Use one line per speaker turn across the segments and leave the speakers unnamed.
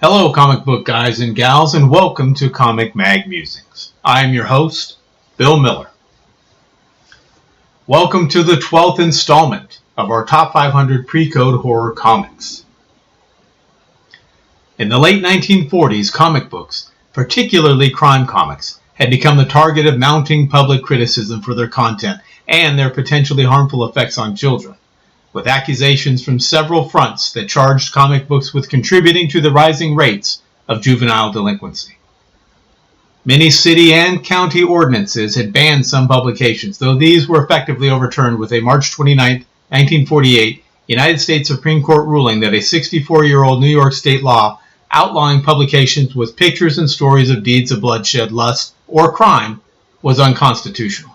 Hello comic book guys and gals, and welcome to Comic Mag Musings. I am your host, Bill Miller. Welcome to the 12th installment of our Top 500 Pre-Code Horror Comics. In the late 1940s, comic books, particularly crime comics, had become the target of mounting public criticism for their content and their potentially harmful effects on children, with accusations from several fronts that charged comic books with contributing to the rising rates of juvenile delinquency. Many city and county ordinances had banned some publications, though these were effectively overturned with a March 29, 1948 United States Supreme Court ruling that a 64-year-old New York state law outlawing publications with pictures and stories of deeds of bloodshed, lust, or crime was unconstitutional.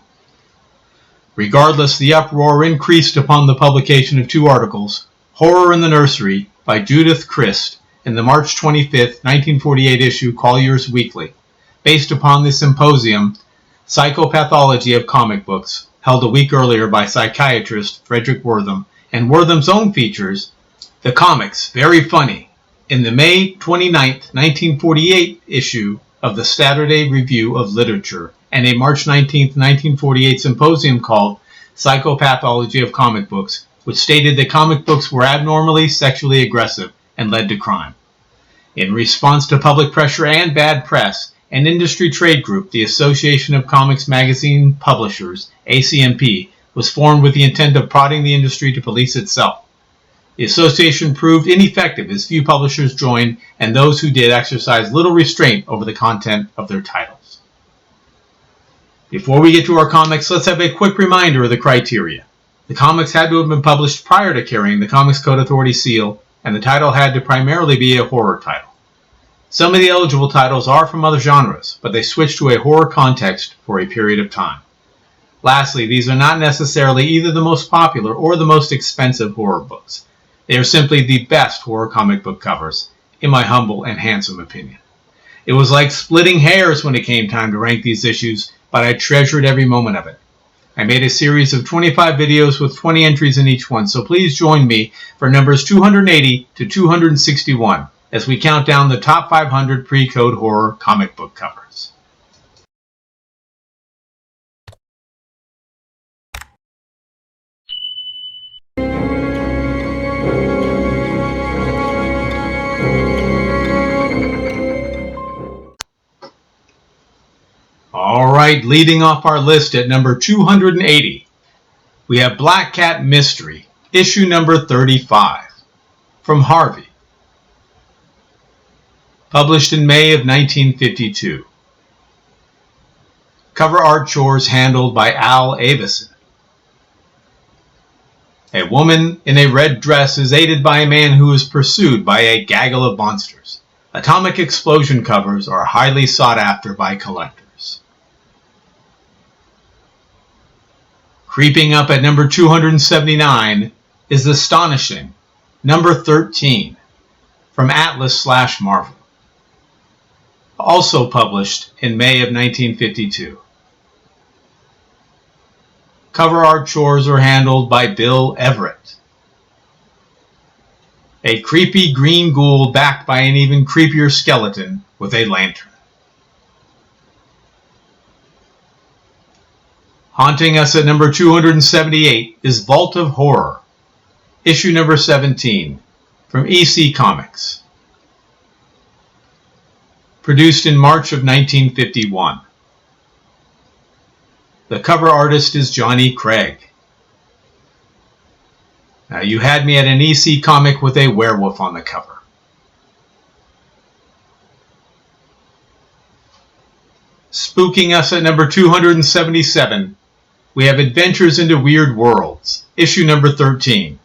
Regardless, the uproar increased upon the publication of two articles, Horror in the Nursery by Judith Crist in the March 25, 1948 issue Collier's Weekly, based upon the symposium Psychopathology of Comic Books, held a week earlier by psychiatrist Frederick Wortham, and Wortham's own features, The Comics, Very Funny, in the May 29, 1948 issue of the Saturday Review of Literature, and a March 19, 1948 symposium called Psychopathology of Comic Books, which stated that comic books were abnormally sexually aggressive and led to crime. In response to public pressure and bad press, an industry trade group, the Association of Comics Magazine Publishers, ACMP, was formed with the intent of prodding the industry to police itself. The association proved ineffective as few publishers joined, and those who did exercised little restraint over the content of their titles. Before we get to our comics, let's have a quick reminder of the criteria. The comics had to have been published prior to carrying the Comics Code Authority seal, and the title had to primarily be a horror title. Some of the eligible titles are from other genres, but they switch to a horror context for a period of time. Lastly, these are not necessarily either the most popular or the most expensive horror books. They are simply the best horror comic book covers, in my humble and handsome opinion. It was like splitting hairs when it came time to rank these issues, but I treasured every moment of it. I made a series of 25 videos with 20 entries in each one, so please join me for numbers 280 to 261 as we count down the top 500 pre-code horror comic book covers. Alright, leading off our list at number 280, we have Black Cat Mystery, issue number 35, from Harvey. Published in May of 1952. Cover art chores handled by Al Avison. A woman in a red dress is aided by a man who is pursued by a gaggle of monsters. Atomic explosion covers are highly sought after by collectors. Creeping up at number 279 is Astonishing, number 13, from Atlas/Marvel. Also published in May of 1952. Cover art chores are handled by Bill Everett. A creepy green ghoul backed by an even creepier skeleton with a lantern. Haunting us at number 278 is Vault of Horror, issue number 17, from EC Comics. Produced in March of 1951. The cover artist is Johnny Craig. Now, you had me at an EC comic with a werewolf on the cover. Spooking us at number 277, we have Adventures into Weird Worlds, issue number 13,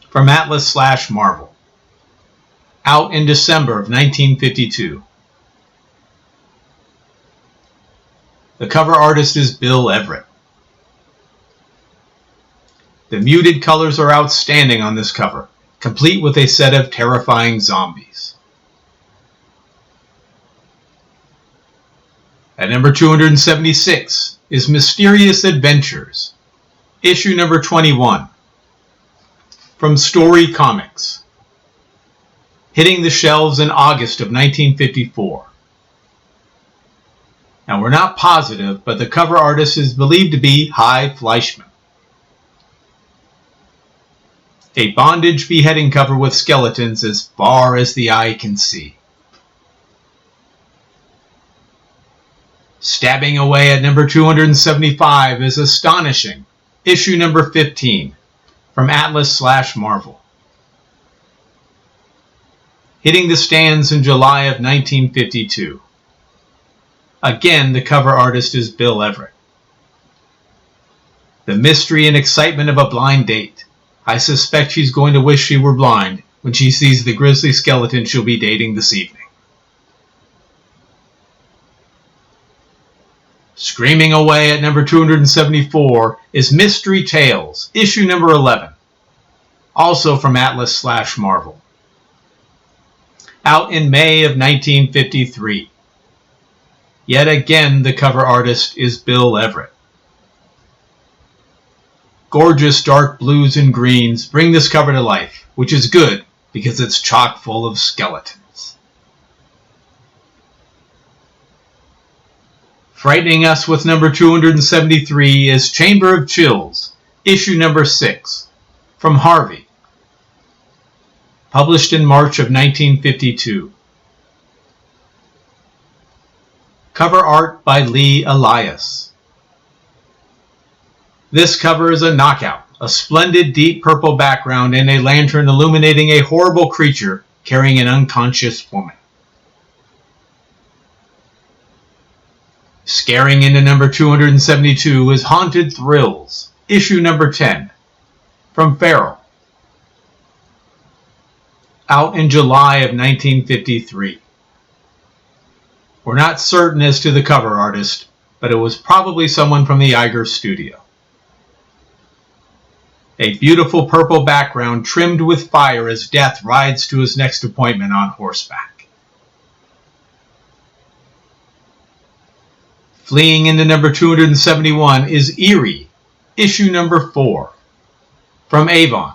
from Atlas/Marvel. Out in December of 1952. The cover artist is Bill Everett. The muted colors are outstanding on this cover, complete with a set of terrifying zombies. At number 276 is Mysterious Adventures, issue number 21, from Story Comics. hitting the shelves in August of 1954. Now, we're not positive, but the cover artist is believed to be Hy Fleischman. A bondage beheading cover with skeletons as far as the eye can see. Stabbing away at number 275 is Astonishing, issue number 15, from Atlas/Marvel. Hitting the stands in July of 1952. Again, the cover artist is Bill Everett. The mystery and excitement of a blind date. I suspect she's going to wish she were blind when she sees the grisly skeleton she'll be dating this evening. Screaming away at number 274 is Mystery Tales, issue number 11, also from Atlas/Marvel. Out in May of 1953. Yet again, the cover artist is Bill Everett. Gorgeous dark blues and greens bring this cover to life, which is good because it's chock full of skeletons. Frightening us with number 273 is Chamber of Chills, issue number 6, from Harvey, published in March of 1952. Cover art by Lee Elias. This cover is a knockout, a splendid deep purple background and a lantern illuminating a horrible creature carrying an unconscious woman. Scaring into number 272 is Haunted Thrills, issue number 10, from Farrell. Out in July of 1953. We're not certain as to the cover artist, but it was probably someone from the Iger studio. A beautiful purple background trimmed with fire as Death rides to his next appointment on horseback. Fleeing into number 271 is Eerie, issue number 4, from Avon.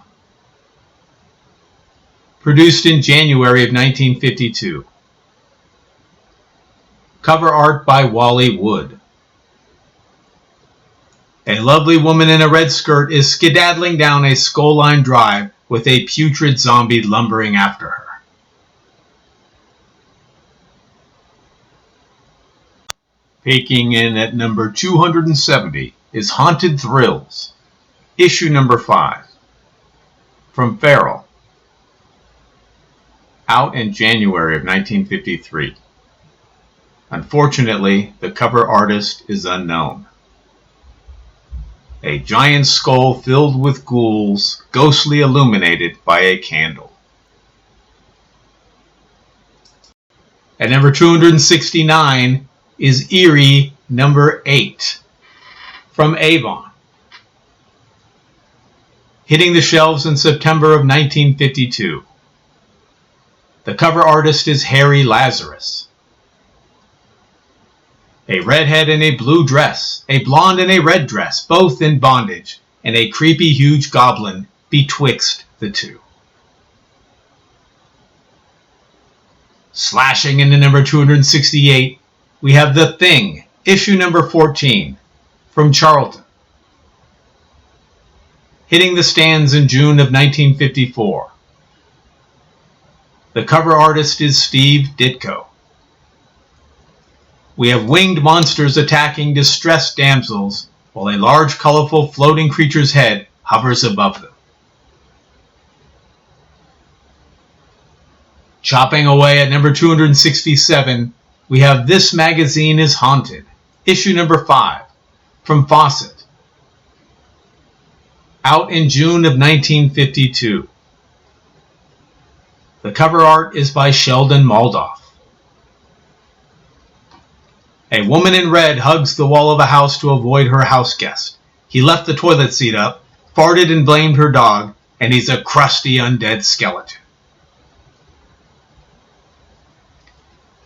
Produced in January of 1952. Cover art by Wally Wood. A lovely woman in a red skirt is skedaddling down a skull-lined drive with a putrid zombie lumbering after her. Peeking in at number 270 is Haunted Thrills, issue number 5, from Farrell. Out in January of 1953. Unfortunately, the cover artist is unknown. A giant skull filled with ghouls, ghostly illuminated by a candle. At number 269 is Eerie number 8, from Avon. Hitting the shelves in September of 1952. The cover artist is Harry Lazarus. A redhead in a blue dress, a blonde in a red dress, both in bondage, and a creepy huge goblin betwixt the two. Slashing into number 268, we have The Thing, issue number 14, from Charlton. Hitting the stands in June of 1954. The cover artist is Steve Ditko. We have winged monsters attacking distressed damsels, while a large, colorful, floating creature's head hovers above them. Chopping away at number 267, we have This Magazine is Haunted, issue number 5, from Fawcett. Out in June of 1952. The cover art is by Sheldon Moldoff. A woman in red hugs the wall of a house to avoid her house guest. He left the toilet seat up, farted and blamed her dog, and he's a crusty undead skeleton.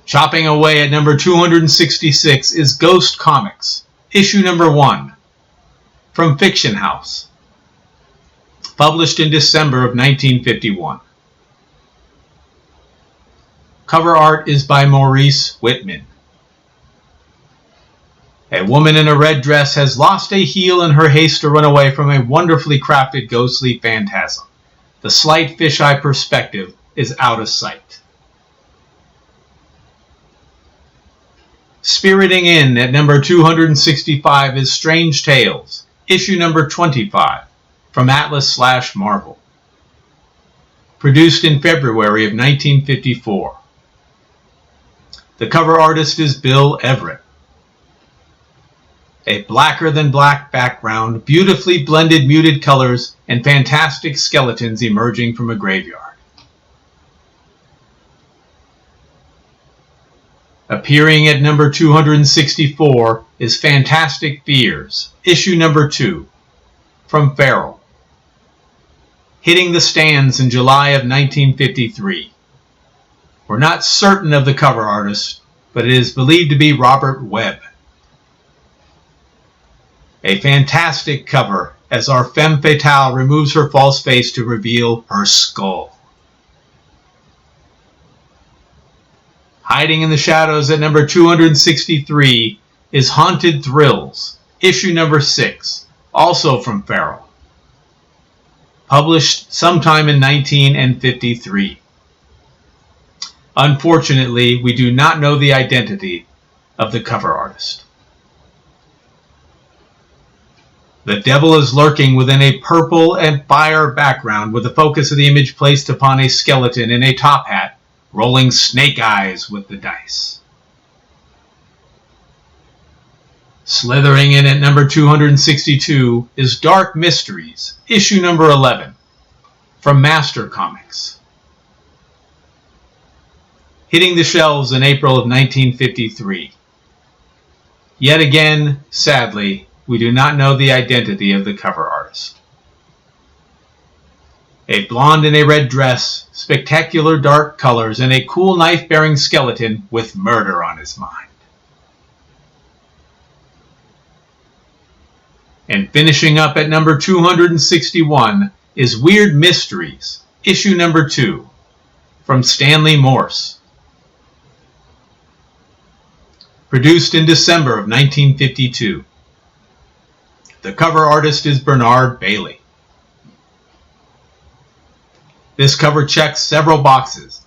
Chopping away at number 266 is Ghost Comics, issue number 1, from Fiction House, published in December of 1951. Cover art is by Maurice Whitman. A woman in a red dress has lost a heel in her haste to run away from a wonderfully crafted ghostly phantasm. The slight fisheye perspective is out of sight. Spiriting in at number 265 is Strange Tales, issue number 25, from Atlas/Marvel. Produced in February of 1954. The cover artist is Bill Everett. A blacker-than-black background, beautifully blended muted colors, and fantastic skeletons emerging from a graveyard. Appearing at number 264 is Fantastic Fears, issue number 2, from Farrell. Hitting the stands in July of 1953. We're not certain of the cover artist, but it is believed to be Robert Webb. A fantastic cover as our femme fatale removes her false face to reveal her skull. Hiding in the shadows at number 263 is Haunted Thrills, issue number 6, also from Farrell. Published sometime in 1953. Unfortunately, we do not know the identity of the cover artist. The devil is lurking within a purple and fire background with the focus of the image placed upon a skeleton in a top hat, rolling snake eyes with the dice. Slithering in at number 262 is Dark Mysteries, issue number 11, from Master Comics. Hitting the shelves in April of 1953. Yet again, sadly, we do not know the identity of the cover artist. A blonde in a red dress, spectacular dark colors, and a cool knife-bearing skeleton with murder on his mind. And finishing up at number 261 is Weird Mysteries, issue number 2, from Stanley Morse. Produced in December of 1952. The cover artist is Bernard Bailey. This cover checks several boxes.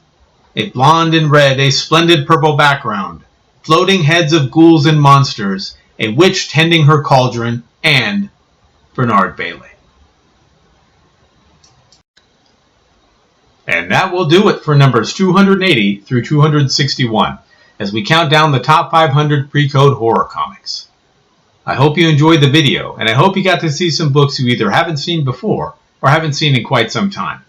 A blonde in red, a splendid purple background, floating heads of ghouls and monsters, a witch tending her cauldron, and Bernard Bailey. And that will do it for numbers 280 through 261 as we count down the top 500 pre-code horror comics. I hope you enjoyed the video, and I hope you got to see some books you either haven't seen before or haven't seen in quite some time.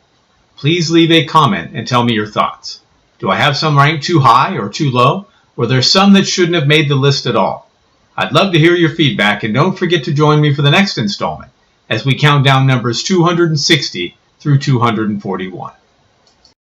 Please leave a comment and tell me your thoughts. Do I have some ranked too high or too low? Or there's some that shouldn't have made the list at all? I'd love to hear your feedback, and don't forget to join me for the next installment as we count down numbers 260 through 241.